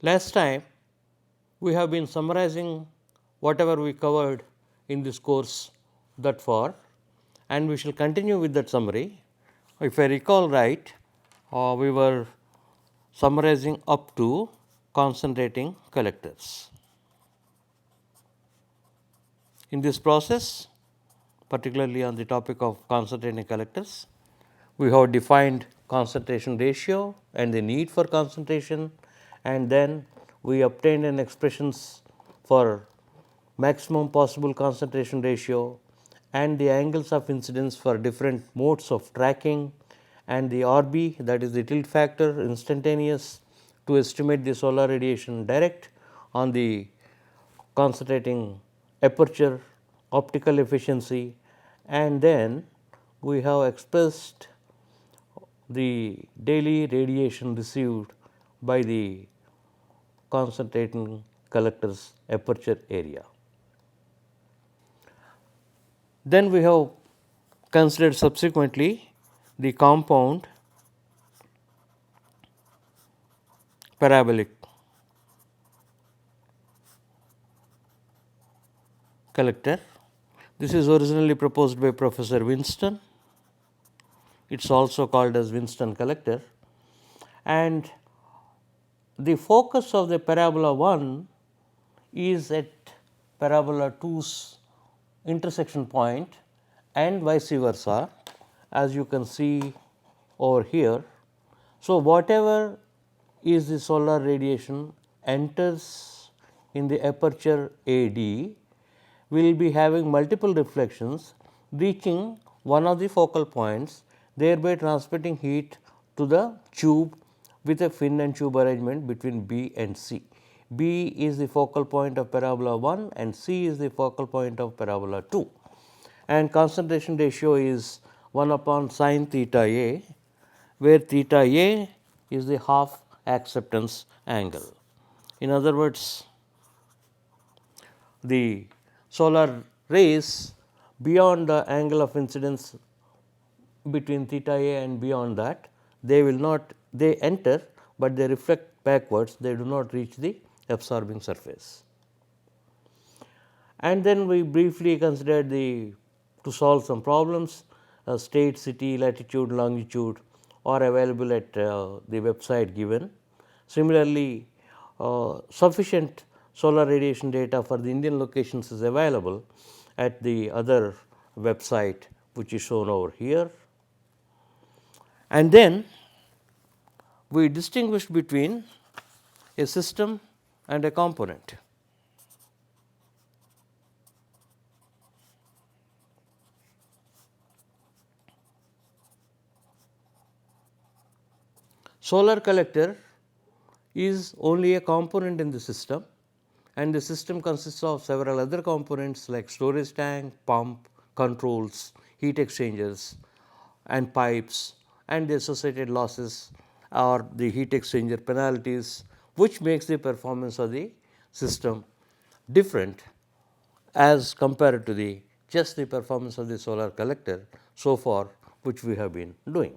Last time we have been summarizing whatever we covered in this course that far, and we shall continue with that summary. If I recall right, we were summarizing up to concentrating collectors. In this process, particularly on the topic of concentrating collectors, we have defined concentration ratio and the need for concentration, and then we obtained an expressions for maximum possible concentration ratio and the angles of incidence for different modes of tracking, and the RB, that is the tilt factor instantaneous to estimate the solar radiation direct on the concentrating aperture optical efficiency, and then we have expressed the daily radiation received by the concentrating collector's aperture area. Then we have considered subsequently the compound parabolic collector. This is originally proposed by Professor Winston. It is also called as Winston collector, and the focus of the parabola 1 is at parabola 2's intersection point and vice versa, as you can see over here. So, whatever is the solar radiation enters in the aperture AD will be having multiple reflections reaching one of the focal points, thereby transmitting heat to the tube with a fin and tube arrangement between B and C. B is the focal point of parabola 1 and C is the focal point of parabola 2, and concentration ratio is 1 upon sin theta A, where theta A is the half acceptance angle. In other words, the solar rays beyond the angle of incidence between theta A and beyond that, they will not, they enter, but they reflect backwards, they do not reach the absorbing surface. And then we briefly considered the, to solve some problems, state, city, latitude, longitude are available at the website given. Similarly, sufficient solar radiation data for the Indian locations is available at the other website, which is shown over here. And then we distinguished between a system and a component. Solar collector is only a component in the system, and the system consists of several other components like storage tank, pump, controls, heat exchangers and pipes, and the associated losses or the heat exchanger penalties, which makes the performance of the system different as compared to the just the performance of the solar collector so far, which we have been doing.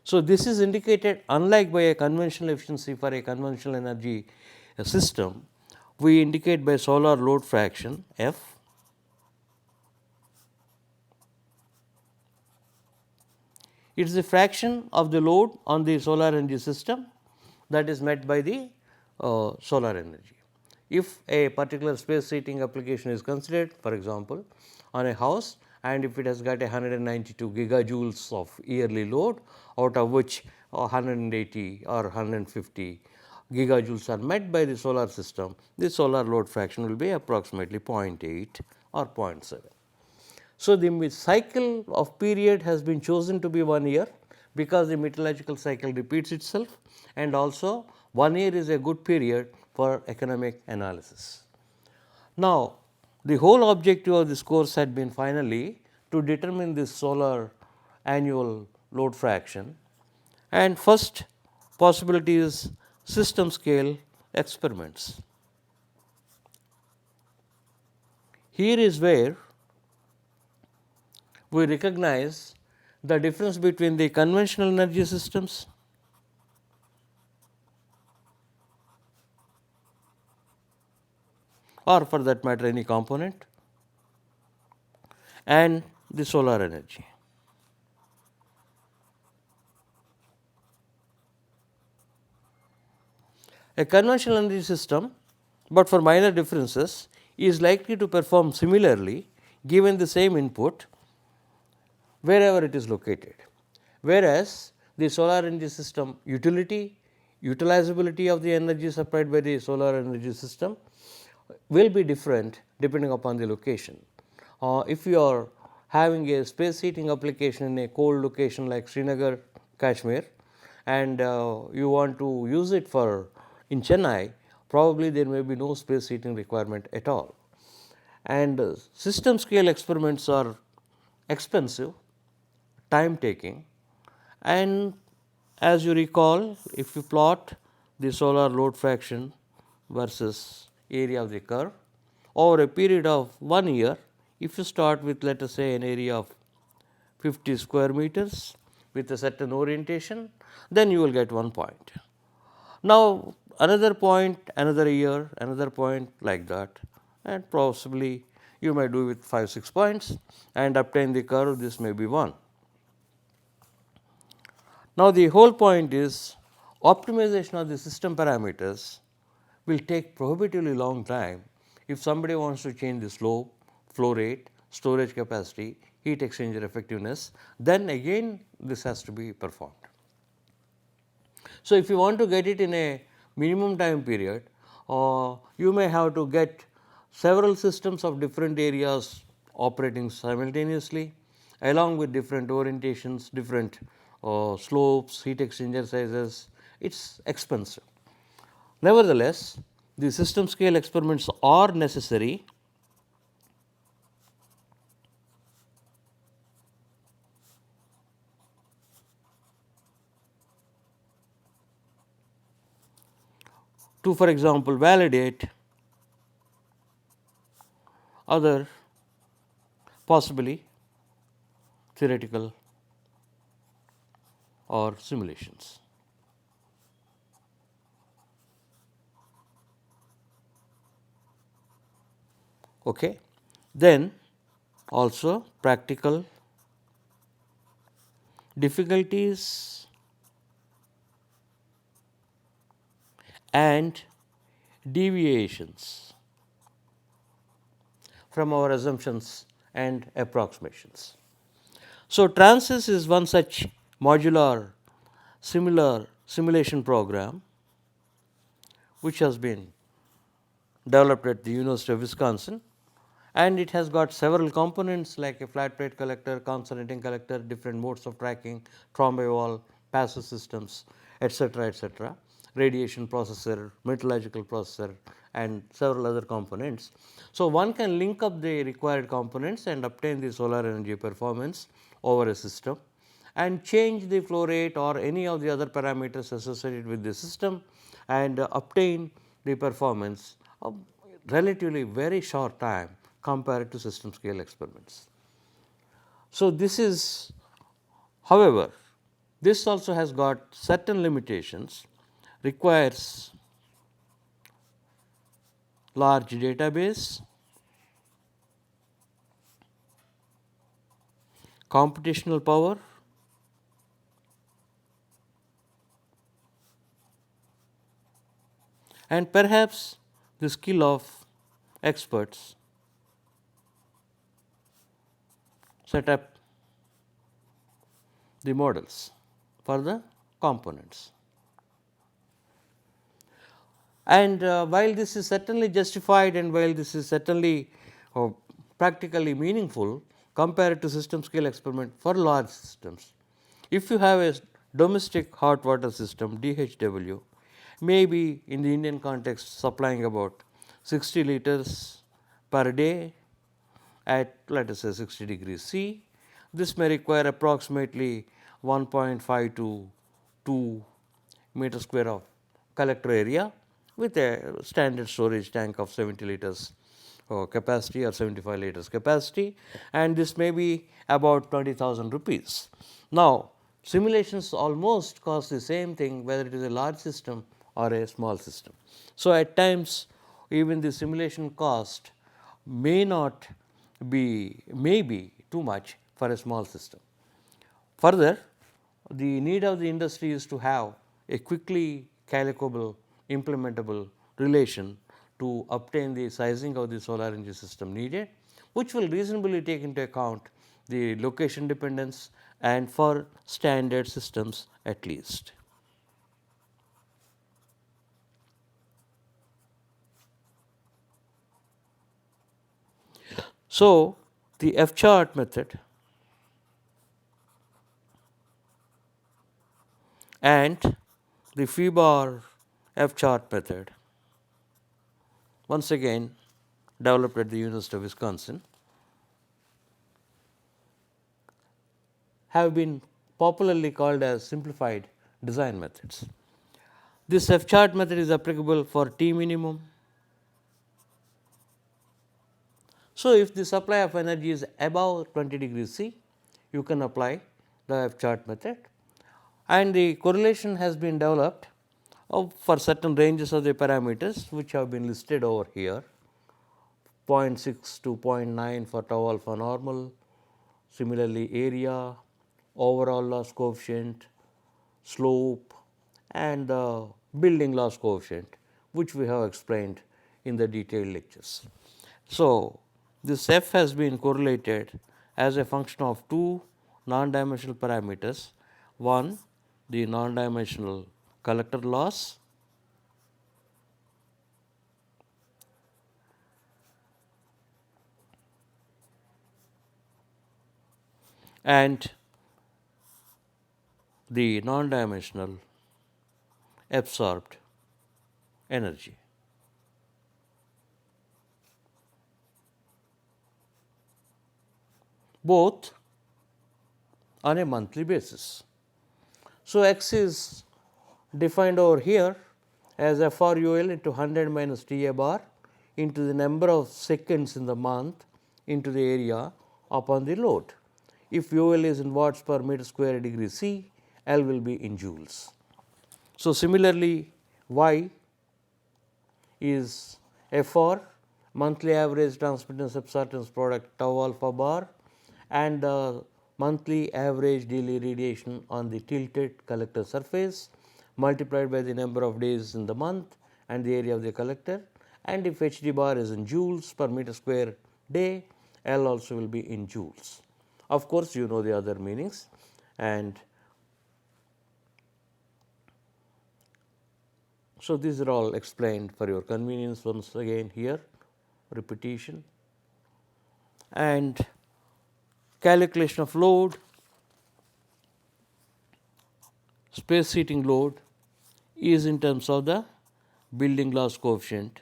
So, this is indicated unlike by a conventional efficiency for a conventional energy system, we indicate by solar load fraction F. It is the fraction of the load on the solar energy system that is met by the solar energy. If a particular space heating application is considered, for example, on a house, and if it has got 192 gigajoules of yearly load, out of which 180 or 150 gigajoules are met by the solar system, the solar load fraction will be approximately 0.8 or 0.7. So, the cycle of period has been chosen to be 1 year, because the meteorological cycle repeats itself, and also 1 year is a good period for economic analysis. Now, the whole objective of this course had been finally to determine this solar annual load fraction, and first possibility is system scale experiments. Here is where we recognize the difference between the conventional energy systems or for that matter any component, and the solar energy. A conventional energy system, but for minor differences, is likely to perform similarly given the same input wherever it is located. Whereas, the solar energy system utilizability of the energy supplied by the solar energy system will be different depending upon the location. If you are having a space heating application in a cold location like Srinagar, Kashmir, and you want to use it for in Chennai, probably there may be no space heating requirement at all. And system scale experiments are expensive, time taking, and as you recall, if you plot the solar load fraction versus area of the curve over a period of 1 year, if you start with let us say an area of 50 square meters with a certain orientation, then you will get 1 point. Now, another point, another year, another point like that, and possibly you may do with 5-6 points and obtain the curve, this may be 1. Now, the whole point is optimization of the system parameters will take prohibitively long time if somebody wants to change the slope, flow rate, storage capacity, heat exchanger effectiveness, then again this has to be performed. So, if you want to get it in a minimum time period, you may have to get several systems of different areas operating simultaneously along with different orientations, different slopes, heat exchanger sizes. It is expensive. Nevertheless, the system scale experiments are necessary to, for example, validate other possibly theoretical or simulations. Okay. Then also practical difficulties and deviations from our assumptions and approximations. So, TRANSYS is one such modular similar simulation program which has been developed at the University of Wisconsin, and it has got several components like a flat plate collector, concentrating collector, different modes of tracking, thromboval, passive systems, etc., radiation processor, metallurgical processor, and several other components. So, one can link up the required components and obtain the solar energy performance over a system and change the flow rate or any of the other parameters associated with the system and obtain the performance of relatively very short time compared to system scale experiments. So, this is, however, this also has got certain limitations, requires large database, computational power, and perhaps the skill of experts set up the models for the components. And while this is certainly justified and while this is certainly practically meaningful compared to system scale experiment for large systems, if you have a domestic hot water system DHW, maybe in the Indian context supplying about 60 liters per day at let us say 60 degrees C, this may require approximately 1.5 to 2 meter square of collector area with a standard storage tank of 70 liters capacity or 75 liters capacity, and this may be about 20,000 rupees. Now, simulations almost cost the same thing whether it is a large system or a small system. So, at times even the simulation cost may be too much for a small system. Further, the need of the industry is to have a quickly calculable, implementable relation to obtain the sizing of the solar energy system needed, which will reasonably take into account the location dependence and for standard systems at least. So, the F chart method and the phi bar F chart method, once again developed at the University of Wisconsin, have been popularly called as simplified design methods. This F chart method is applicable for T minimum. So, if the supply of energy is above 20 degrees C, you can apply the F chart method, and the correlation has been developed for certain ranges of the parameters which have been listed over here, 0.6 to 0.9 for tau alpha normal, similarly area, overall loss coefficient, slope, and the building loss coefficient, which we have explained in the detailed lectures. So, this F has been correlated as a function of two non-dimensional parameters. One, the non-dimensional collector loss, and the non-dimensional absorbed energy. Both on a monthly basis. So, X is defined over here as FRUL into 100 minus TA bar into the number of seconds in the month into the area upon the load. If UL is in watts per meter square degree C, L will be in joules. So, similarly, Y is FR, monthly average transmittance absorptance product tau alpha bar, and the monthly average daily radiation on the tilted collector surface multiplied by the number of days in the month and the area of the collector, and if HD bar is in joules per meter square day, L also will be in joules. Of course, you know the other meanings, and so these are all explained for your convenience once again here, repetition, and calculation of load, space heating load is in terms of the building loss coefficient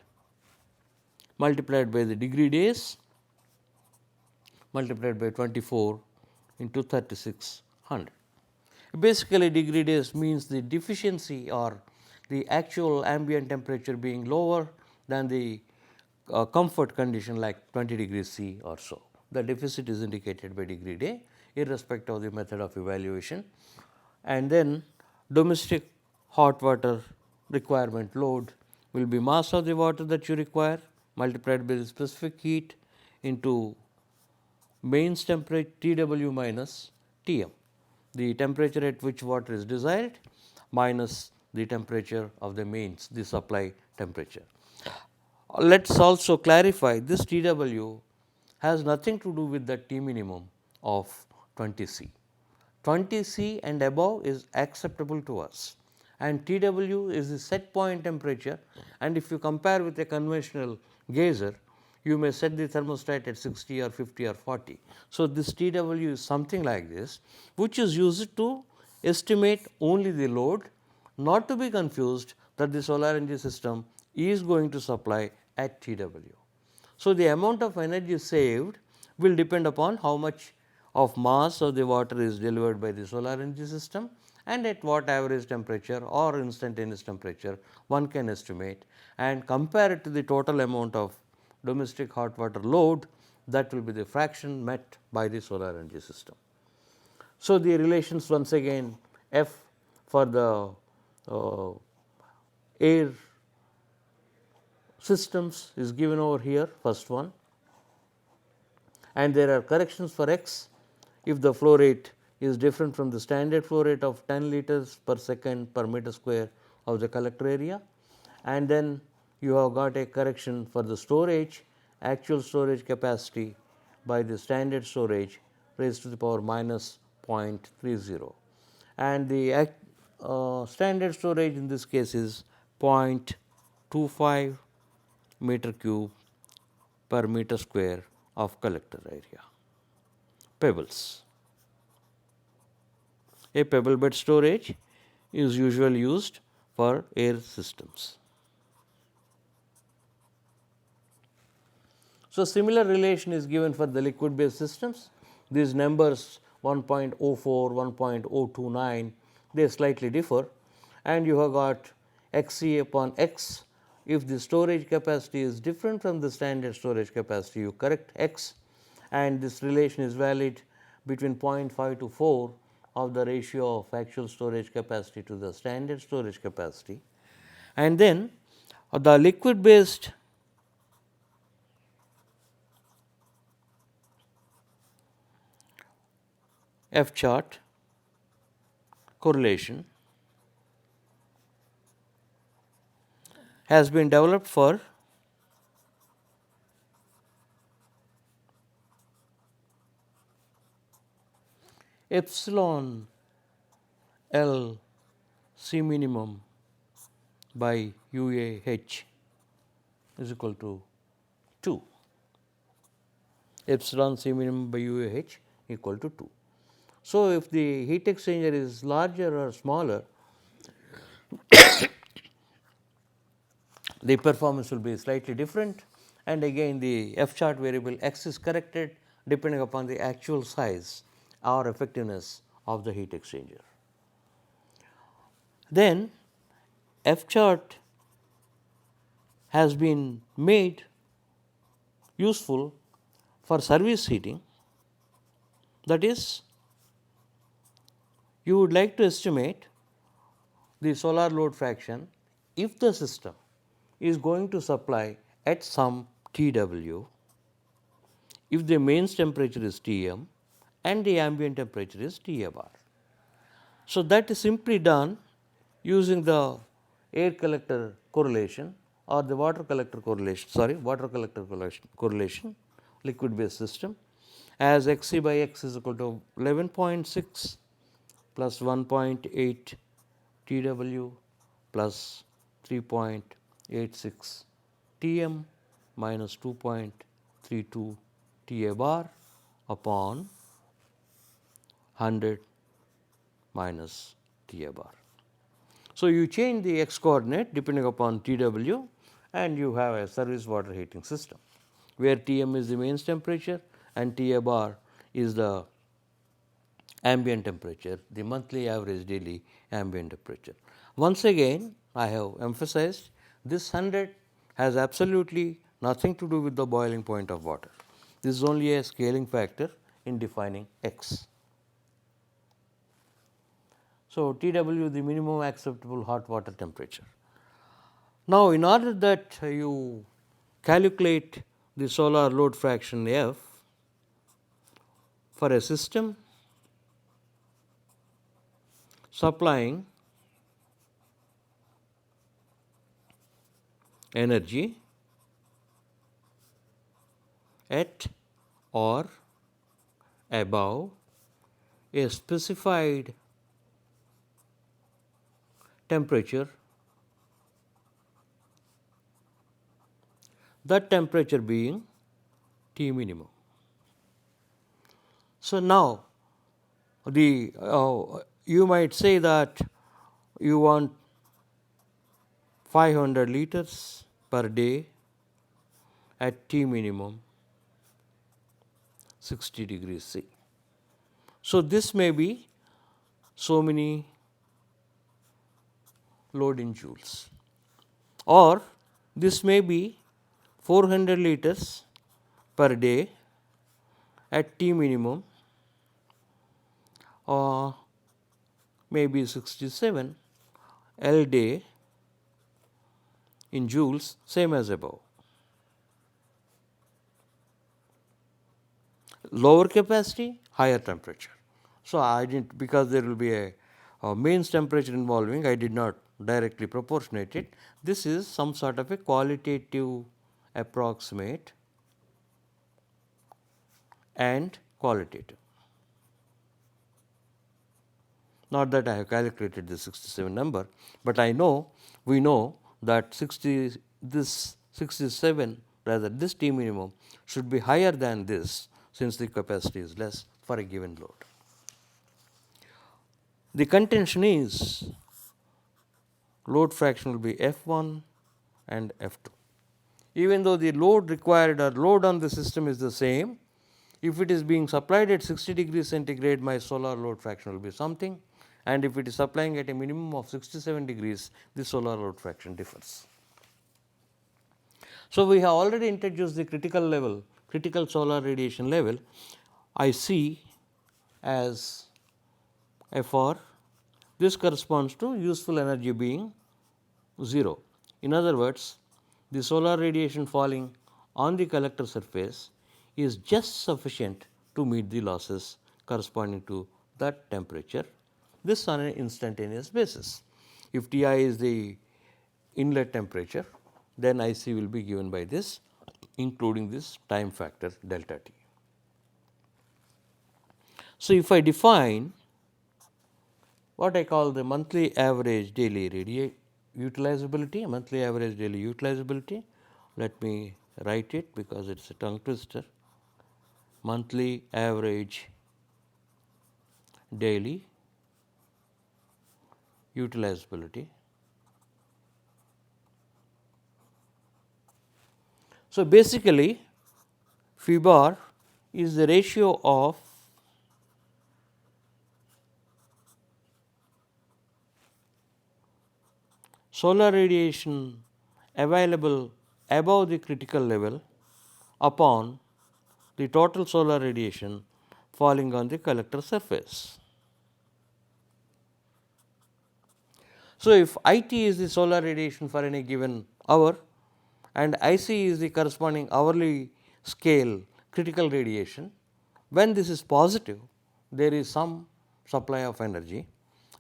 multiplied by the degree days multiplied by 24 into 3600. Basically, degree days means the deficiency or the actual ambient temperature being lower than the comfort condition like 20 degrees C or so. The deficit is indicated by degree day irrespective of the method of evaluation, and then domestic hot water requirement load will be mass of the water that you require multiplied by the specific heat into mains temperature TW minus Tm, the temperature at which water is desired minus the temperature of the mains, the supply temperature. Let us also clarify this TW has nothing to do with the T minimum of 20 C. 20 C and above is acceptable to us, and TW is the set point temperature, and if you compare with a conventional geyser, you may set the thermostat at 60 or 50 or 40. So, this TW is something like this, which is used to estimate only the load, not to be confused that the solar energy system is going to supply at TW. So, the amount of energy saved will depend upon how much of mass of the water is delivered by the solar energy system and at what average temperature or instantaneous temperature one can estimate, and compare it to the total amount of domestic hot water load, that will be the fraction met by the solar energy system. So, the relations once again F for the air systems is given over here, first one, and there are corrections for x if the flow rate is different from the standard flow rate of 10 liters per second per meter square of the collector area, and then you have got a correction for the storage, actual storage capacity by the standard storage raised to the power minus 0.30, and the standard storage in this case is 0.25 meter cube per meter square of collector area. Pebbles. A pebble bed storage is usually used for air systems. So, similar relation is given for the liquid based systems. These numbers 1.04, 1.029, they slightly differ, and you have got Xc upon X. If the storage capacity is different from the standard storage capacity, you correct X, and this relation is valid between 0.5 to 4 of the ratio of actual storage capacity to the standard storage capacity. And then the liquid based F chart correlation has been developed for epsilon L C minimum by UAH is equal to 2, epsilon C minimum by UAH equal to 2. So, if the heat exchanger is larger or smaller, the performance will be slightly different, and again the F chart variable X is corrected depending upon the actual size or effectiveness of the heat exchanger. Then F chart has been made useful for service heating, that is, you would like to estimate the solar load fraction if the system is going to supply at some TW, if the mains temperature is Tm and the ambient temperature is Ta bar. So, that is simply done using the air collector correlation or the water collector correlation, liquid based system, as Xc by X is equal to 11.6 plus 1.8 TW plus 3.86 Tm minus 2.32 Ta bar upon 100 minus Ta bar. So, you change the x coordinate depending upon TW and you have a service water heating system, where Tm is the mains temperature and Ta bar is the ambient temperature, the monthly average daily ambient temperature. Once again, I have emphasized this 100 has absolutely nothing to do with the boiling point of water. This is only a scaling factor in defining x. So, TW the minimum acceptable hot water temperature. Now, in order that you calculate the solar load fraction F for a system supplying energy at or above a specified temperature, that temperature being T minimum. So, now the you might say that you want 500 liters per day at T minimum 60 degrees C. So, this may be so many load in joules, or this may be 400 liters per day at T minimum or maybe 67 L day in joules, same as above. Lower capacity, higher temperature. So, I didn't, because there will be a mains temperature involving, I did not directly proportionate it. This is some sort of a qualitative approximate and qualitative. Not that I have calculated the 67 number, but I know, we know that 67, rather this T minimum should be higher than this, since the capacity is less for a given load. The contention is load fraction will be F1 and F2. Even though the load required or load on the system is the same, if it is being supplied at 60 degrees centigrade, my solar load fraction will be something, and if it is supplying at a minimum of 67 degrees, the solar load fraction differs. So, we have already introduced the critical level, critical solar radiation level, I see as Fr. This corresponds to useful energy being 0. In other words, the solar radiation falling on the collector surface is just sufficient to meet the losses corresponding to that temperature, this on an instantaneous basis. If Ti is the inlet temperature, then IC will be given by this, including this time factor delta T. So, if I define what I call the monthly average daily utilizability, monthly average daily utilizability, let me write it because it is a tongue twister, monthly average daily utilizability. So, basically phi bar is the ratio of solar radiation available above the critical level upon the total solar radiation falling on the collector surface. So, if IT is the solar radiation for any given hour and IC is the corresponding hourly scale critical radiation, when this is positive, there is some supply of energy,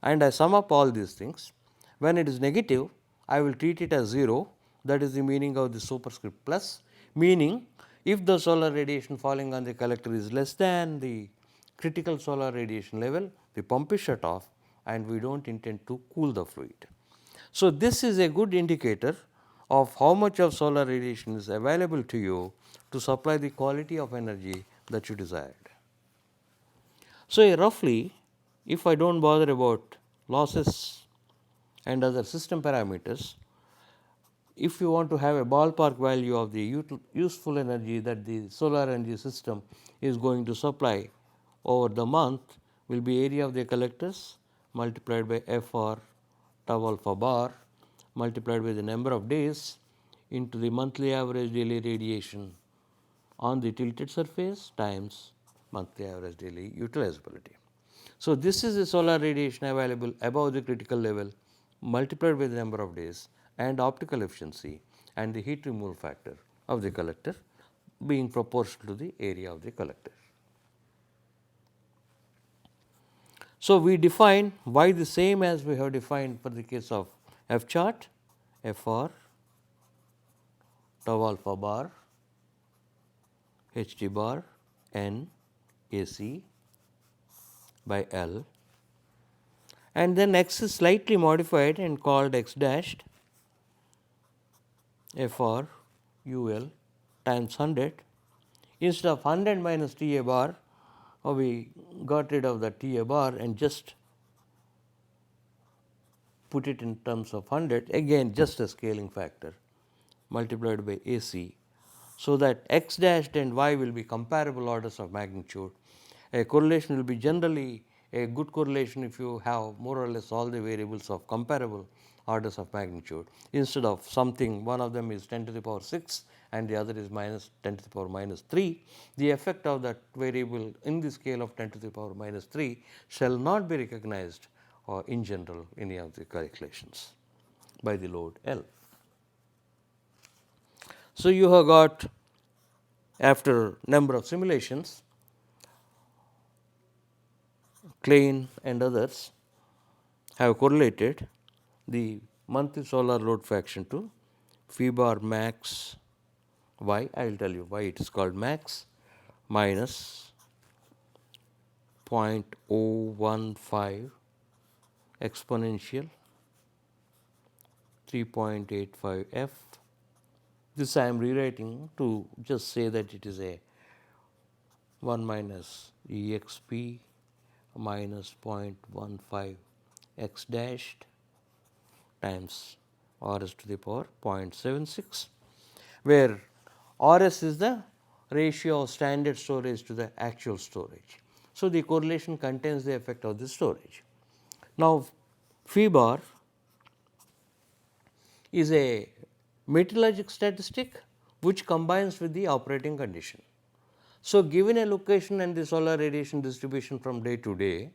and I sum up all these things. When it is negative, I will treat it as 0, that is the meaning of the superscript plus, meaning if the solar radiation falling on the collector is less than the critical solar radiation level, the pump is shut off and we do not intend to cool the fluid. So, this is a good indicator of how much of solar radiation is available to you to supply the quality of energy that you desired. So, roughly, if I do not bother about losses and other system parameters, if you want to have a ballpark value of the useful energy that the solar energy system is going to supply over the month, will be area of the collectors multiplied by Fr tau alpha bar multiplied by the number of days into the monthly average daily radiation on the tilted surface times monthly average daily utilizability. So, this is the solar radiation available above the critical level multiplied by the number of days and optical efficiency and the heat removal factor of the collector being proportional to the area of the collector. So, we define Y the same as we have defined for the case of F chart, Fr tau alpha bar Ht bar n AC by L, and then x is slightly modified and called x dashed Fr UL times 100. Instead of 100 minus T a bar, we got rid of the T a bar and just put it in terms of 100, again just a scaling factor multiplied by AC, so that x dashed and y will be comparable orders of magnitude. A correlation will be generally a good correlation if you have more or less all the variables of comparable orders of magnitude, instead of something one of them is 10 to the power 6 and the other is minus 10 to the power minus 3. The effect of that variable in the scale of 10 to the power minus 3 shall not be recognized in general any of the calculations by the load L. So, you have got, after number of simulations, Klein and others have correlated the monthly solar load fraction to phi bar max y. I will tell you why it is called max, minus 0.015 exponential 3.85 f. This I am rewriting to just say that it is a 1 minus exp minus 0.15 x dashed times Rs to the power 0.76, where Rs is the ratio of standard storage to the actual storage. So, the correlation contains the effect of the storage. Now, phi bar is a meteorologic statistic which combines with the operating condition. So, given a location and the solar radiation distribution from day to day,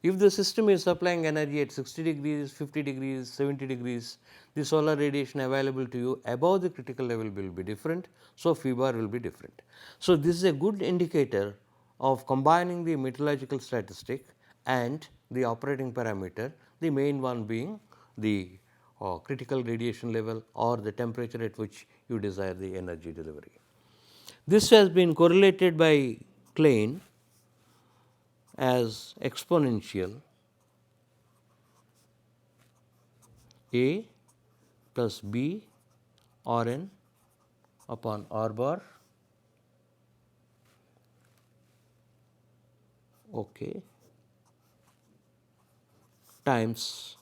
if the system is supplying energy at 60 degrees, 50 degrees, 70 degrees, the solar radiation available to you above the critical level will be different. So, phi bar will be different. So, this is a good indicator of combining the meteorological statistic and the operating parameter, the main one being the critical radiation level or the temperature at which you desire the energy delivery. This has been correlated by Klein as exponential A plus B Rn upon R bar, okay, times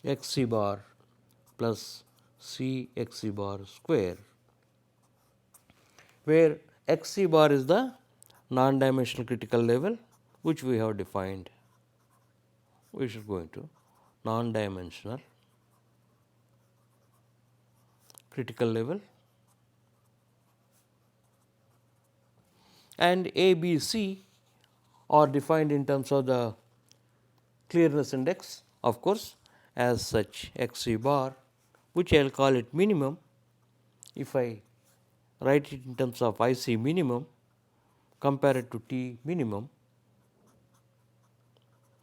Xc bar plus C Xc bar square, where Xc bar is the non-dimensional critical level which we have defined. We should go into non-dimensional critical level, and A, B, C are defined in terms of the clearness index, of course, as such Xc bar, which I will call it minimum. If I write it in terms of IC minimum compared to T minimum,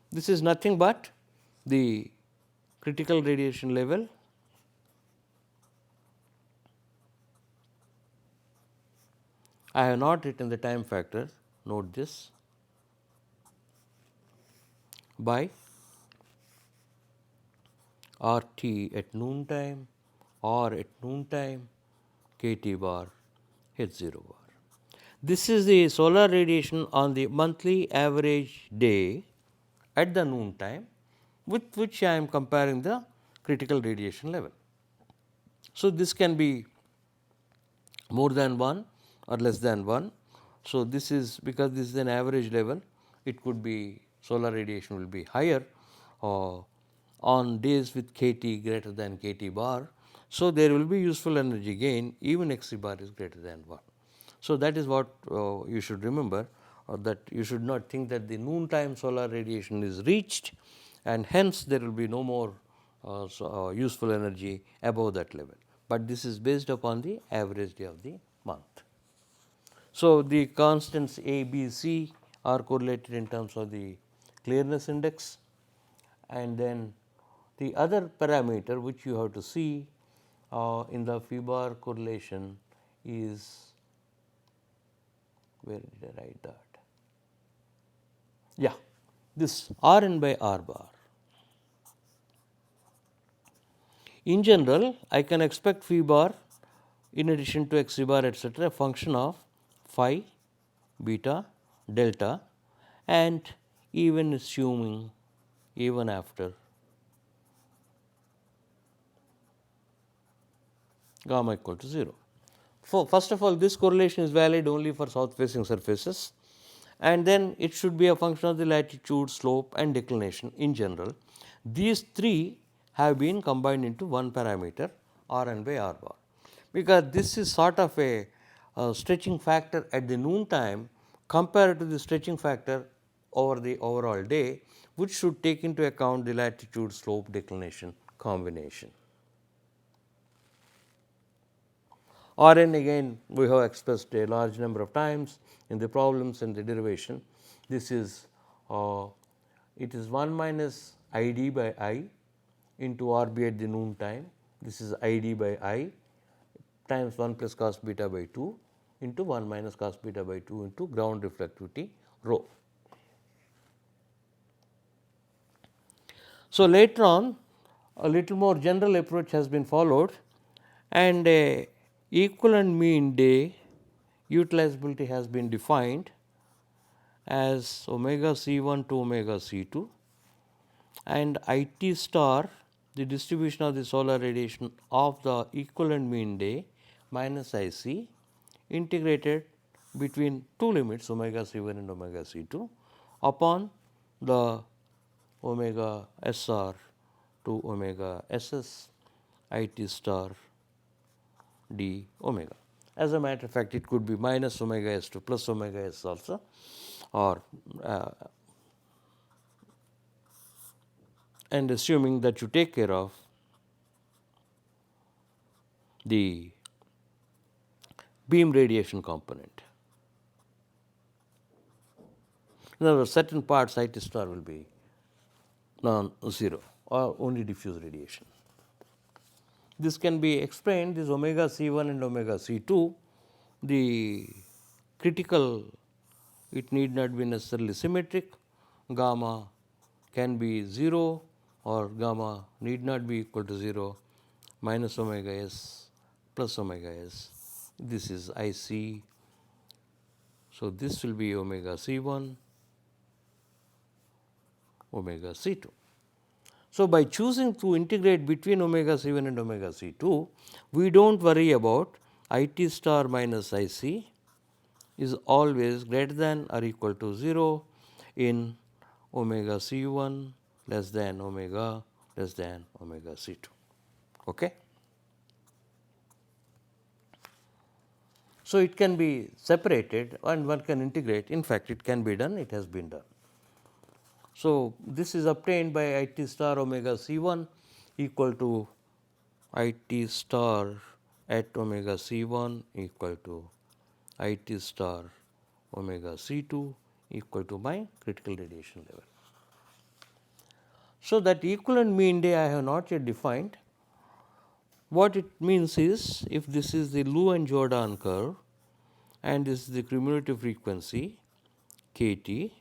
this is nothing but the critical radiation level I have not written the time factor, note this, by RT at noon time or at noon time KT bar H0 bar. This is the solar radiation on the monthly average day at the noon time with which I am comparing the critical radiation level. So, this can be more than 1 or less than 1. So, this is because this is an average level, it could be solar radiation will be higher on days with KT greater than KT bar. So, there will be useful energy gain even Xc bar is greater than 1. So, that is what you should remember, that you should not think that the noon time solar radiation is reached and hence there will be no more useful energy above that level, but this is based upon the average day of the month. So, the constants A, B, C are correlated in terms of the clearness index, and then the other parameter which you have to see in the phi bar correlation is, where did I write that? Yeah, this Rn by R bar. In general, I can expect phi bar in addition to Xc bar etcetera a function of phi, beta, delta, and even assuming even after gamma equal to 0. First of all, this correlation is valid only for south facing surfaces, and then it should be a function of the latitude, slope and declination in general. These three have been combined into one parameter Rn by R bar, because this is sort of a stretching factor at the noon time compared to the stretching factor over the overall day, which should take into account the latitude, slope, declination combination. Rn again we have expressed a large number of times in the problems and the derivation. This is it is 1 minus Id by I into Rb at the noon time. This is Id by I times 1 plus cos beta by 2 into 1 minus cos beta by 2 into ground reflectivity rho. So, later on a little more general approach has been followed and a equivalent mean day utilizability has been defined as omega C1 to omega C2 and IT star the distribution of the solar radiation of the equivalent mean day minus IC integrated between two limits omega C1 and omega C2 upon the omega SR to omega SS IT star d omega. As a matter of fact, it could be minus omega S to plus omega S also, or and assuming that you take care of the beam radiation component. In other words, certain parts IT star will be non-zero or only diffuse radiation. This can be explained, this omega C1 and omega C2, the critical, it need not be necessarily symmetric, gamma can be 0 or gamma need not be equal to 0, minus omega S plus omega S, this is IC. So, this will be omega C1, omega C2. So, by choosing to integrate between omega C1 and omega C2, we do not worry about IT star minus IC is always greater than or equal to 0 in omega C1 less than omega C2. Okay? So, it can be separated and one can integrate. In fact, it can be done, it has been done. So, this is obtained by IT star omega C1 equal to IT star at omega C1 equal to IT star omega C2 equal to my critical radiation level. So, that equivalent mean day I have not yet defined. What it means is, if this is the Lou Jordan curve and this is the cumulative frequency kT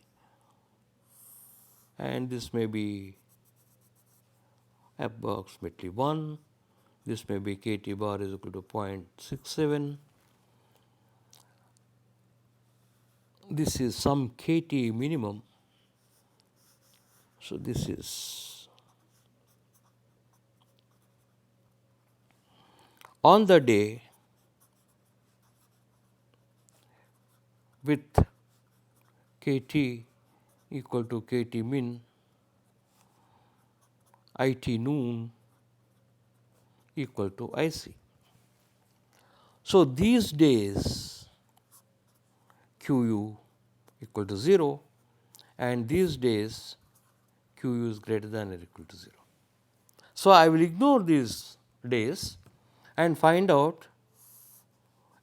and this may be approximately 1, this may be kT bar is equal to 0.67, this is some kT minimum. So, this is on the day with kT equal to kT min, IT noon equal to IC. So, these days QU equal to 0 and these days QU is greater than or equal to 0. So, I will ignore these days and find out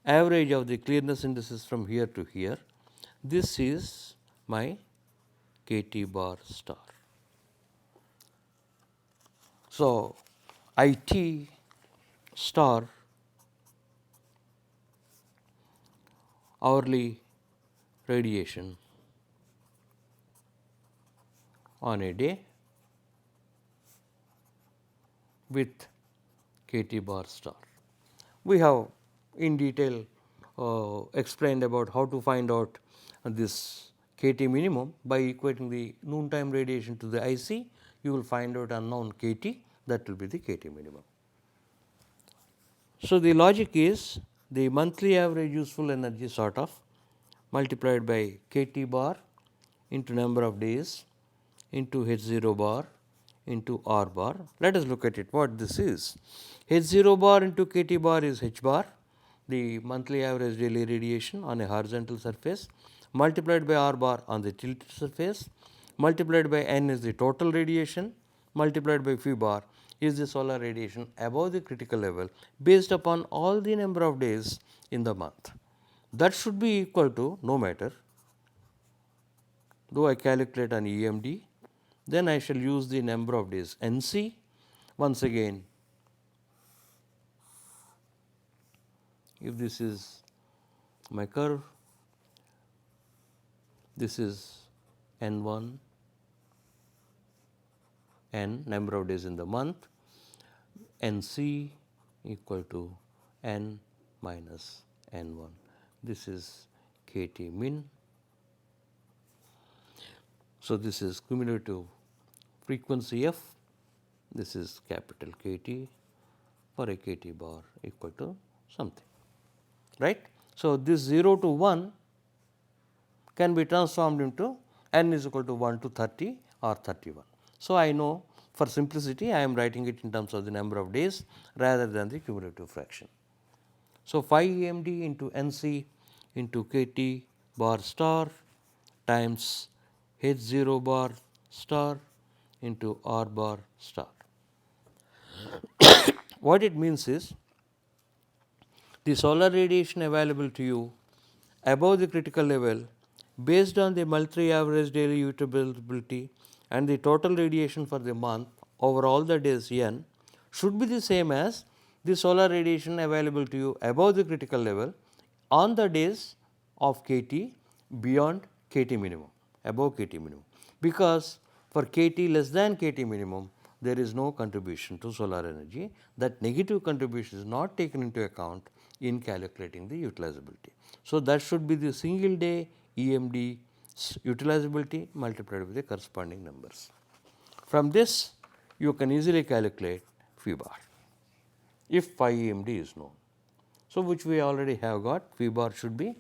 average of the clearness indices from here to here. This is my kT bar star. So, IT star hourly radiation on a day with kT bar star. We have in detail explained about how to find out this kT minimum by equating the noontime radiation to the IC. You will find out unknown kT, that will be the kT minimum. So, the logic is the monthly average useful energy sort of multiplied by kT bar into number of days into H0 bar into R bar. Let us look at it what this is. H0 bar into kT bar is H bar, the monthly average daily radiation on a horizontal surface, multiplied by R bar on the tilted surface, multiplied by N is the total radiation multiplied by phi bar is the solar radiation above the critical level based upon all the number of days in the month. That should be equal to, no matter, though I calculate an EMD, then I shall use the number of days NC. Once again, if this is my curve, this is N1, N number of days in the month, NC equal to N minus N1. This is KT min. So, this is cumulative frequency F, this is capital KT for a KT bar equal to something, right. So, this 0 to 1 can be transformed into n is equal to 1 to 30 or 31. So, I know for simplicity I am writing it in terms of the number of days rather than the cumulative fraction. So, phi EMD into NC into KT bar star times H0 bar star into R bar star. What it means is, the solar radiation available to you above the critical level based on the monthly average daily utility and the total radiation for the month over all the days n should be the same as the solar radiation available to you above the critical level on the days of KT beyond KT minimum, above KT minimum, because for KT less than KT minimum there is no contribution to solar energy. That negative contribution is not taken into account in calculating the utilizability. So, that should be the single day EMD utilizability multiplied with the corresponding numbers. From this you can easily calculate phi bar if phi EMD is known. So, which we already have got, phi bar should be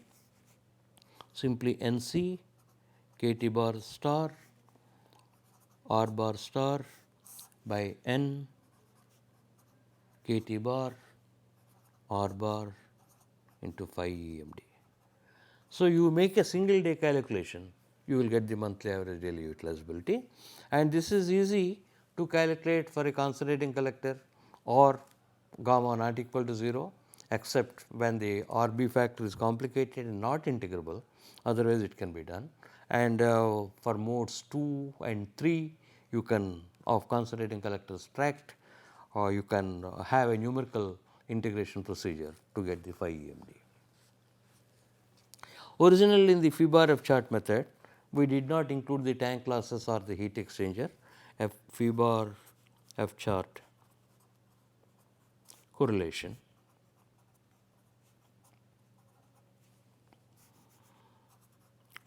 simply NC KT bar star R bar star by N KT bar R bar into phi EMD. So, you make a single day calculation, you will get the monthly average daily utilizability, and this is easy to calculate for a concentrating collector or gamma not equal to 0, except when the RB factor is complicated and not integrable, otherwise it can be done. And for modes 2 and 3 you can of concentrating collectors tract, or you can have a numerical integration procedure to get the phi EMD. Originally in the phi bar F chart method, we did not include the tank losses or the heat exchanger. Phi bar F chart correlation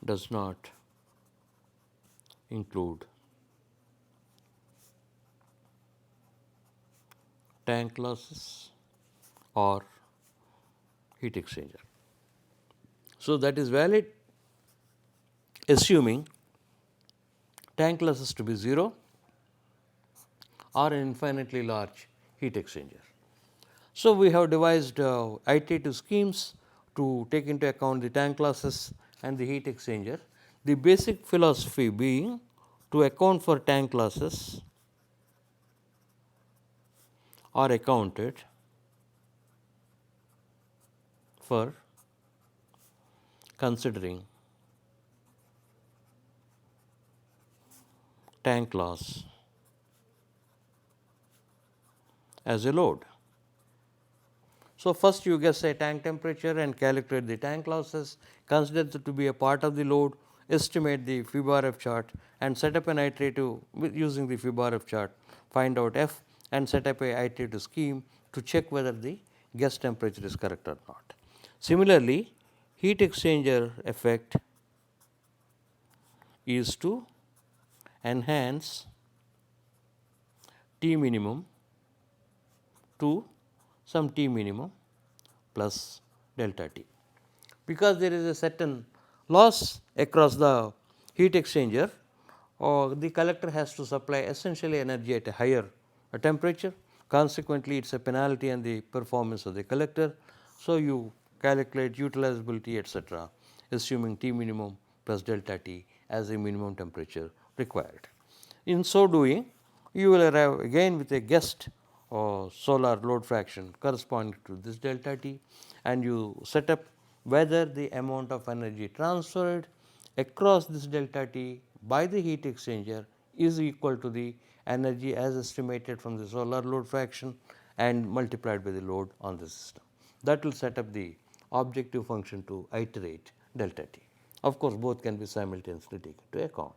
does not include tank losses or heat exchanger. So, that is valid assuming tank losses to be 0 or an infinitely large heat exchanger. So, we have devised iterative schemes to take into account the tank losses and the heat exchanger. The basic philosophy being to account for tank losses are accounted for considering tank loss as a load. So, first you guess a tank temperature and calculate the tank losses, consider it to be a part of the load, estimate the phi bar F chart and set up an iterative using the phi bar F chart, find out F and set up a iterative scheme to check whether the guess temperature is correct or not. Similarly, heat exchanger effect is to enhance T minimum to some T minimum plus delta T. Because there is a certain loss across the heat exchanger, the collector has to supply essentially energy at a higher temperature. Consequently, it is a penalty on the performance of the collector. So, you calculate utilizability etc., assuming T minimum plus delta T as a minimum temperature required. In so doing, you will arrive again with a guessed solar load fraction corresponding to this delta T, and you set up whether the amount of energy transferred across this delta T by the heat exchanger is equal to the energy as estimated from the solar load fraction and multiplied by the load on the system. That will set up the objective function to iterate delta T. Of course, both can be simultaneously taken into account.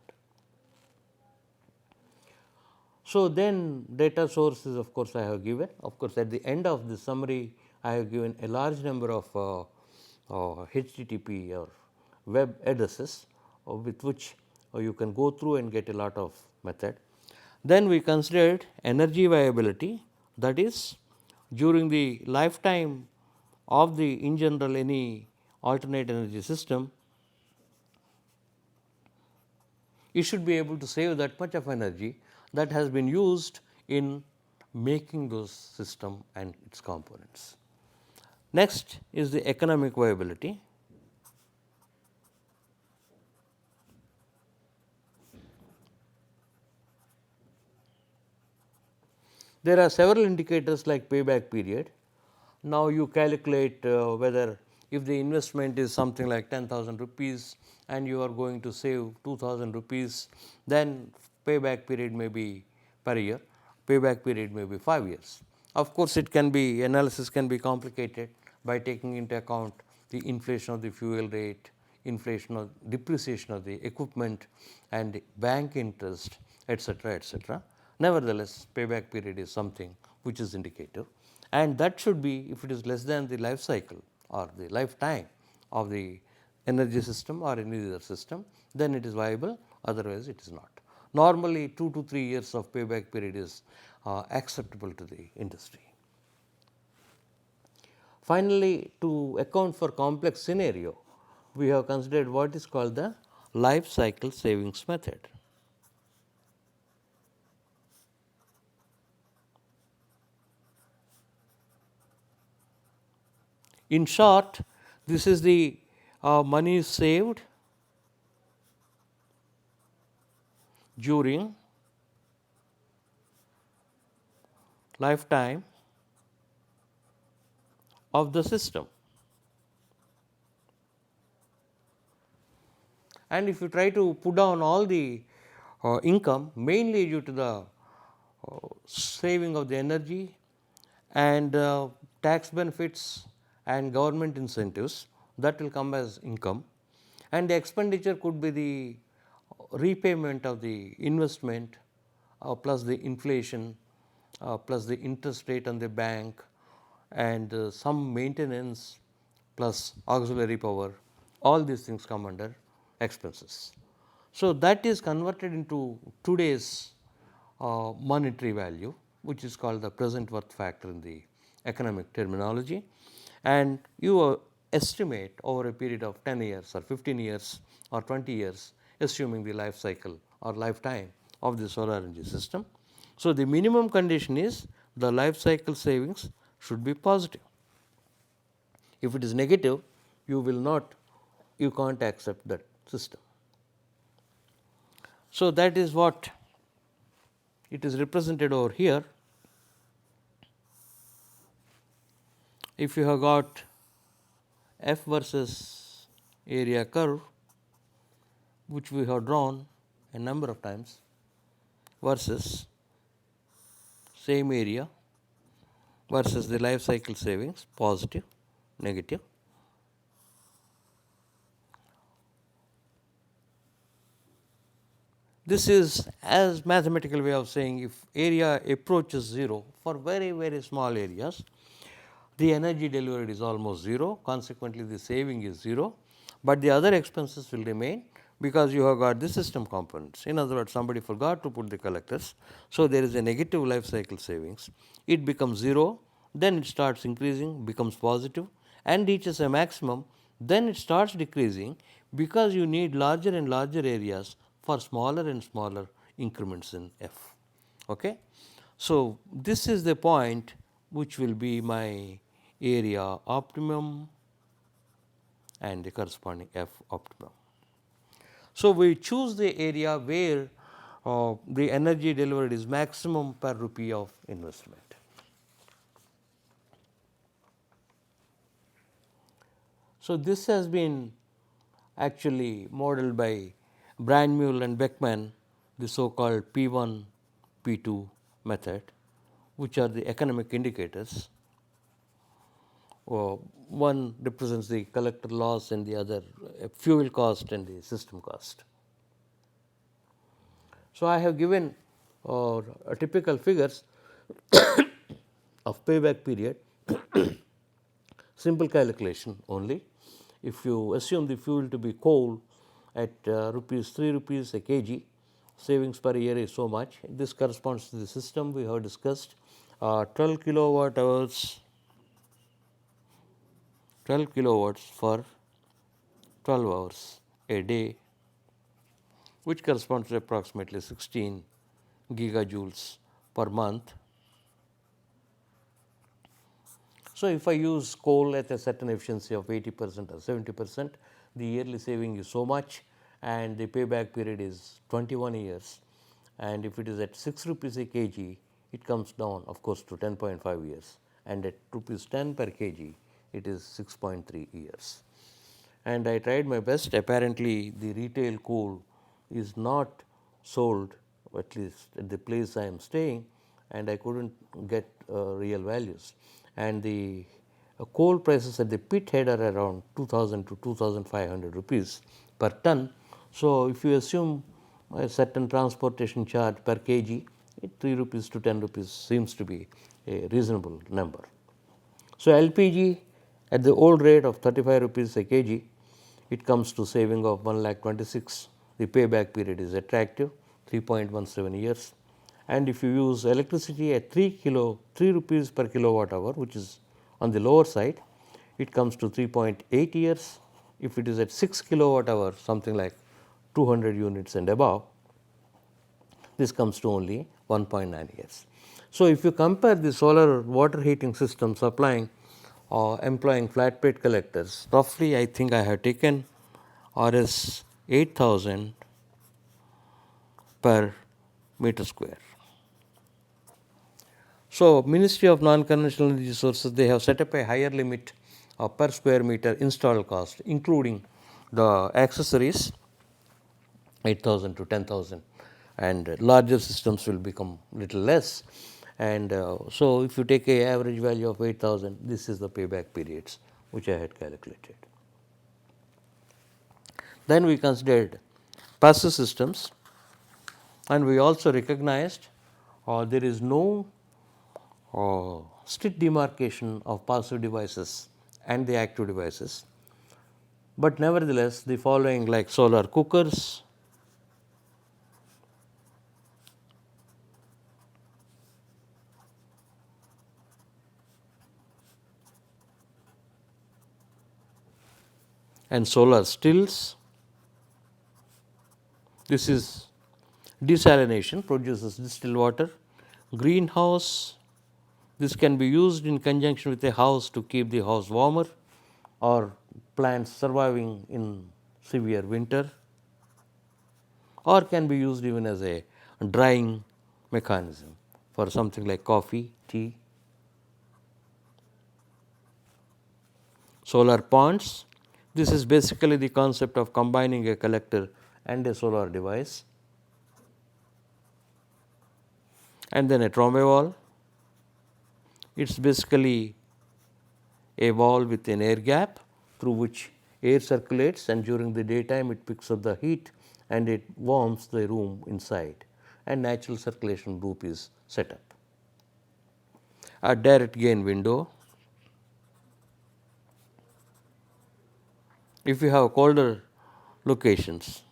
So, then data sources of course, I have given. Of course, at the end of the summary I have given a large number of HTTP or web addresses with which you can go through and get a lot of method. Then we considered energy viability, that is during the lifetime of the in general any alternate energy system, it should be able to save that much of energy that has been used in making those system and its components. Next is the economic viability. There are several indicators like payback period. Now, you calculate whether if the investment is something like 10,000 rupees and you are going to save 2,000 rupees, then payback period may be per year, payback period may be 5 years. Of course, it can be analysis can be complicated by taking into account the inflation of the fuel rate, inflation of depreciation of the equipment and bank interest, etc., etc. Nevertheless, payback period is something which is indicative, and that should be, if it is less than the life cycle or the lifetime of the energy system or any other system, then it is viable, otherwise it is not. Normally 2 to 3 years of payback period is acceptable to the industry. Finally, to account for complex scenario, we have considered what is called the life cycle savings method. In short, this is the money saved during lifetime of the system. And if you try to put down all the income, mainly due to the saving of the energy and tax benefits and government incentives, that will come as income, and the expenditure could be the repayment of the investment plus the inflation plus the interest rate on the bank and some maintenance plus auxiliary power, all these things come under expenses. So, that is converted into today's monetary value, which is called the present worth factor in the economic terminology, and you estimate over a period of 10 years or 15 years or 20 years, assuming the life cycle or lifetime of the solar energy system. So, the minimum condition is the life cycle savings should be positive. If it is negative, you can't accept that system. So, that is what it is represented over here. If you have got F versus area curve, which we have drawn a number of times, versus same area versus the life cycle savings, positive, negative. This is as mathematical way of saying if area approaches 0 for very, very small areas, the energy delivered is almost 0, consequently the saving is 0, but the other expenses will remain because you have got the system components. In other words, somebody forgot to put the collectors. So, there is a negative life cycle savings, it becomes 0, then it starts increasing, becomes positive and reaches a maximum, then it starts decreasing because you need larger and larger areas for smaller and smaller increments in F. Okay? So, this is the point which will be my area optimum and the corresponding F optimum. So, we choose the area where the energy delivered is maximum per rupee of investment. So, this has been actually modeled by Brandmühl and Beckman, the so called P1, P2 method, which are the economic indicators. One represents the collector loss and the other fuel cost and the system cost. So, I have given a typical figures of payback period, simple calculation only. If you assume the fuel to be coal at rupees 3 rupees a kg, savings per year is so much. This corresponds to the system we have discussed, 12 kilowatt hours, 12 kilowatts for 12 hours a day, which corresponds to approximately 16 gigajoules per month. So, if I use coal at a certain efficiency of 80% or 70%, the yearly saving is so much and the payback period is 21 years, and if it is at 6 rupees a kg, it comes down of course to 10.5 years, and at rupees 10 per kg, it is 6.3 years. And I tried my best. Apparently, the retail coal is not sold, at least at the place I am staying, and I couldn't get real values. And the coal prices at the pit head are around 2000 to 2500 rupees per ton. So, if you assume a certain transportation charge per kg, 3 rupees to 10 rupees seems to be a reasonable number. So, LPG at the old rate of 35 rupees a kg, it comes to saving of 1,26,000. The payback period is attractive, 3.17 years. And if you use electricity at 3 rupees per kilowatt hour, which is on the lower side, it comes to 3.8 years. If it is at 6 kilowatt hour, something like 200 units and above, this comes to only 1.9 years. So, if you compare the solar water heating system supplying or employing flat plate collectors, roughly I think I have taken Rs 8000 per meter square. So, Ministry of Non-Conventional Energy Sources, they have set up a higher limit of per square meter installed cost, including the accessories, 8000 to 10,000, and larger systems will become little less. And so, if you take a average value of 8000, this is the payback periods which I had calculated. Then we considered passive systems, and we also recognized there is no strict demarcation of passive devices and the active devices, but nevertheless the following like solar cookers, and solar stills. This is desalination, produces distilled water. Greenhouse, this can be used in conjunction with a house to keep the house warmer or plants surviving in severe winter, or can be used even as a drying mechanism for something like coffee, tea. Solar ponds, this is basically the concept of combining a collector and a solar device. And then a Trombe valve, it is basically a valve with an air gap through which air circulates, and during the daytime it picks up the heat and it warms the room inside, and natural circulation loop is set up. A direct gain window, if you have colder locations,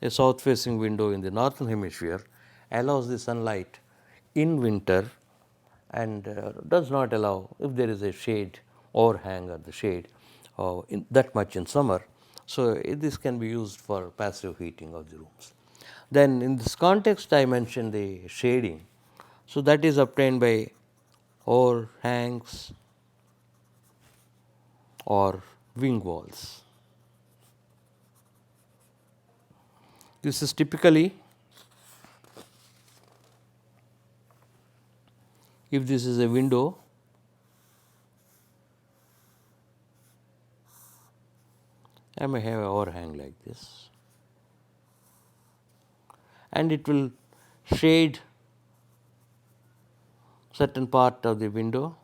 a south facing window in the northern hemisphere allows the sunlight in winter and does not allow if there is a shade overhang or the shade that much in summer. So, this can be used for passive heating of the rooms. Then in this context I mentioned the shading. So, that is obtained by overhangs or wing walls. This is typically if this is a window, I may have an overhang like this, and it will shade certain part of the window.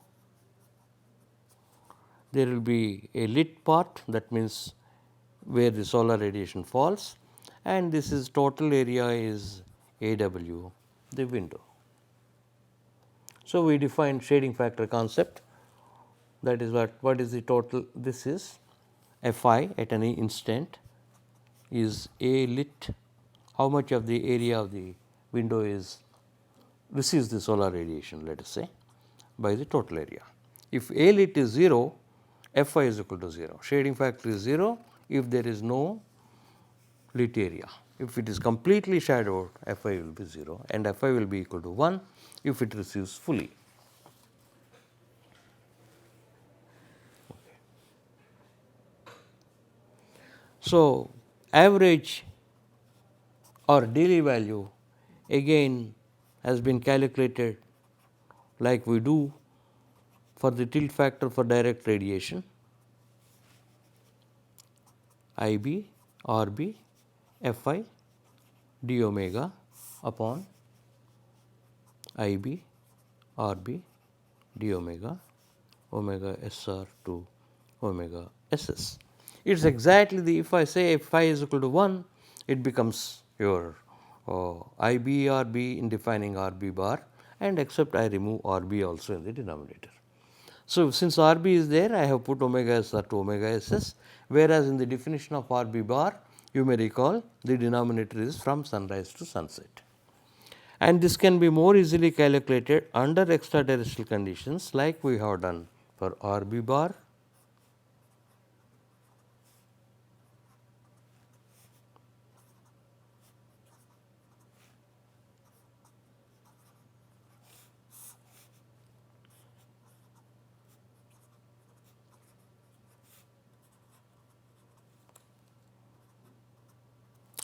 There will be a lit part, that means where the solar radiation falls, and this is total area is AW, the window. So, we define shading factor concept, that is what is the total, this is Fi at any instant is A lit, how much of the area of the window is receives the solar radiation, let us say, by the total area. If A lit is 0, Fi is equal to 0, shading factor is 0 if there is no lit area. If it is completely shadowed, Fi will be 0 and Fi will be equal to 1 if it receives fully. So, average or daily value again has been calculated like we do for the tilt factor for direct radiation, IB, RB, Fi d omega upon IB, RB d omega, omega SR to omega SS. It is exactly the, if I say phi is equal to 1, it becomes your IB RB in defining RB bar, and except I remove RB also in the denominator. So, since RB is there, I have put omega SR to omega SS, whereas in the definition of RB bar, you may recall the denominator is from sunrise to sunset. And this can be more easily calculated under extraterrestrial conditions like we have done for RB bar.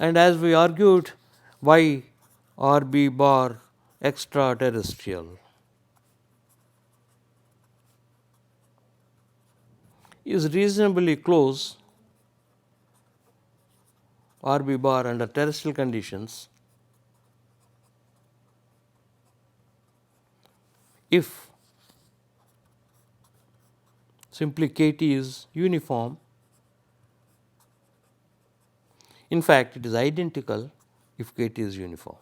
And as we argued, why RB bar extraterrestrial is reasonably close RB bar under terrestrial conditions if simply KT is uniform. In fact, it is identical if KT is uniform,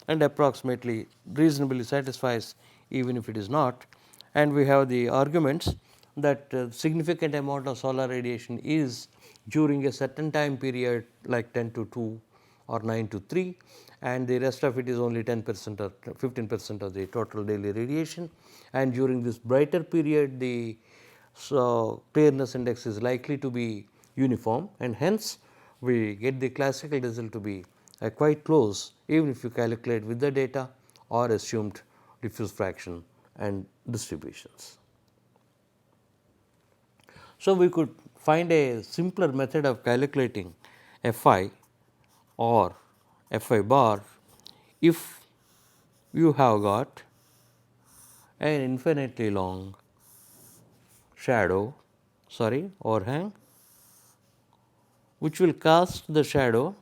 and approximately reasonably satisfies even if it is not. And we have the arguments that significant amount of solar radiation is during a certain time period like 10 to 2 or 9 to 3, and the rest of it is only 10% or 15% of the total daily radiation, and during this brighter period the clearness index is likely to be uniform, and hence we get the classical result to be quite close even if you calculate with the data or assumed diffuse fraction and distributions. So, we could find a simpler method of calculating Fi or Fi bar if you have got an infinitely long shadow, overhang, which will cast the shadow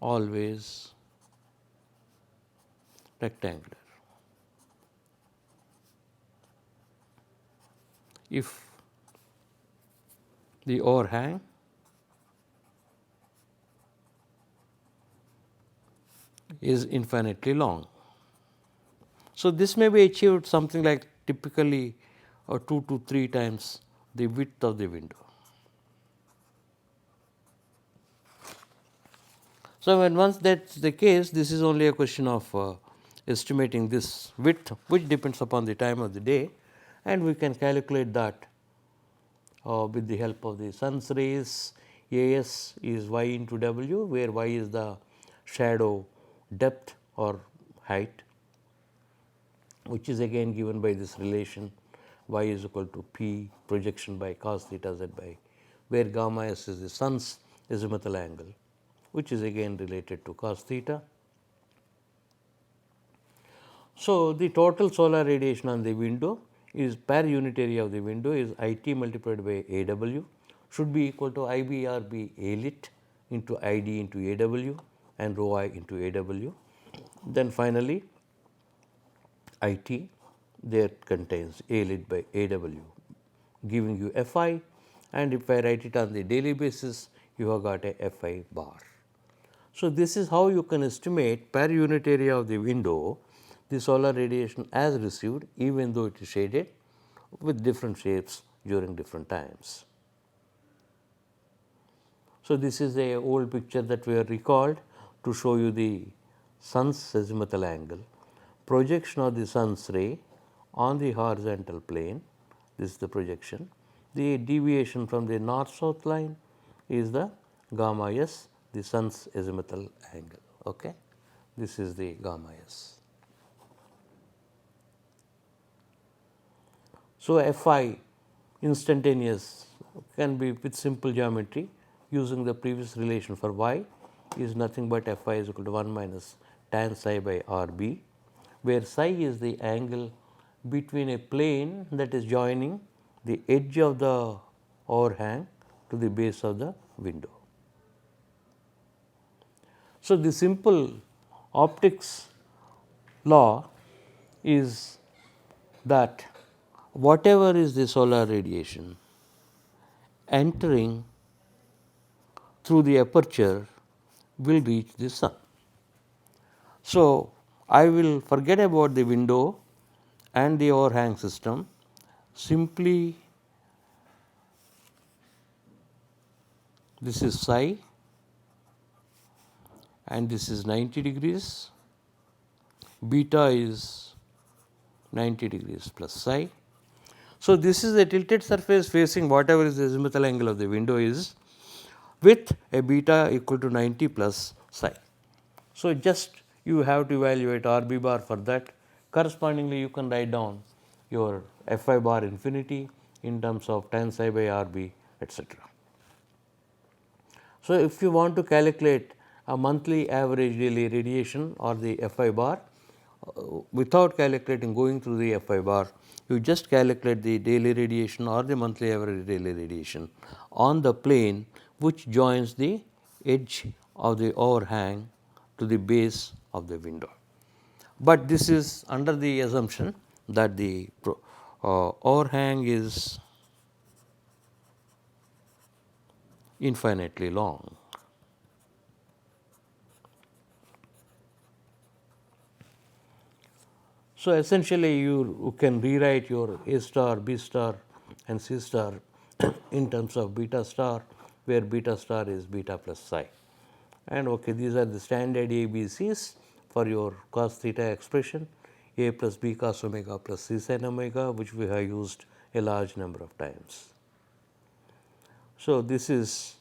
always rectangular. If the overhang is infinitely long. So, this may be achieved something like typically 2 to 3 times the width of the window. So, when once that is the case, this is only a question of estimating this width, which depends upon the time of the day, and we can calculate that with the help of the sun's rays. As is y into w, where y is the shadow depth or height, which is again given by this relation y is equal to p projection by cos theta z by, where gamma s is the sun's azimuthal angle, which is again related to cos theta. So, the total solar radiation on the window is per unit area of the window is IT multiplied by AW should be equal to IBRB A lit into ID into AW and rho I into AW. Then finally, IT there contains A lit by AW giving you Fi, and if I write it on the daily basis, you have got a Fi bar. So, this is how you can estimate per unit area of the window the solar radiation as received, even though it is shaded with different shapes during different times. So, this is a old picture that we have recalled to show you the sun's azimuthal angle, projection of the sun's ray on the horizontal plane, this is the projection. The deviation from the north south line is the gamma s, the sun's azimuthal angle. Okay? This is the gamma s. So, Fi instantaneous can be with simple geometry using the previous relation for y is nothing but Fi is equal to 1 minus tan psi by Rb, where psi is the angle between a plane that is joining the edge of the overhang to the base of the window. So, the simple optics law is that whatever is the solar radiation entering through the aperture will reach the sun. So, I will forget about the window and the overhang system, simply this is psi and this is 90 degrees, beta is 90 degrees plus psi. So, this is a tilted surface facing whatever is the azimuthal angle of the window is with a beta equal to 90 plus psi. So, just you have to evaluate Rb bar for that. Correspondingly, you can write down your Fi bar infinity in terms of tan psi by Rb, etc. So, if you want to calculate a monthly average daily radiation or the Fi bar without calculating going through the Fi bar, you just calculate the daily radiation or the monthly average daily radiation on the plane which joins the edge of the overhang to the base of the window. But this is under the assumption that the overhang is infinitely long. So, essentially you can rewrite your A star, B star and C star in terms of beta star, where beta star is beta plus psi. And okay, these are the standard ABCs for your cos theta expression, A plus B cos omega plus C sin omega, which we have used a large number of times. So, this is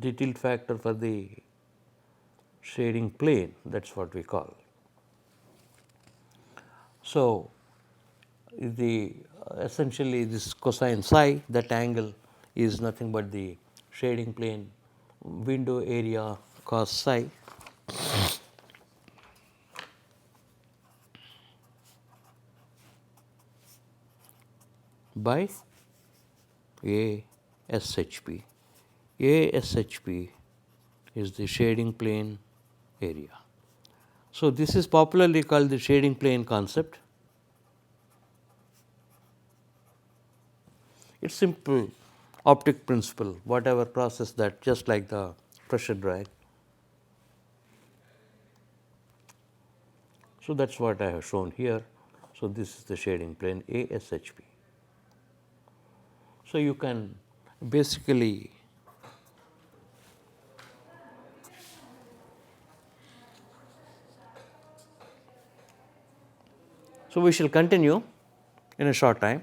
the tilt factor for the shading plane, that is what we call. So, the essentially this cosine psi, that angle is nothing but the shading plane window area cos psi by A SHP. A SHP is the shading plane area. So, this is popularly called the shading plane concept. It is simple optic principle, whatever process that, just like the pressure drag. So, that is what I have shown here. So, this is the shading plane ASHP. So, you can basically we shall continue in a short time.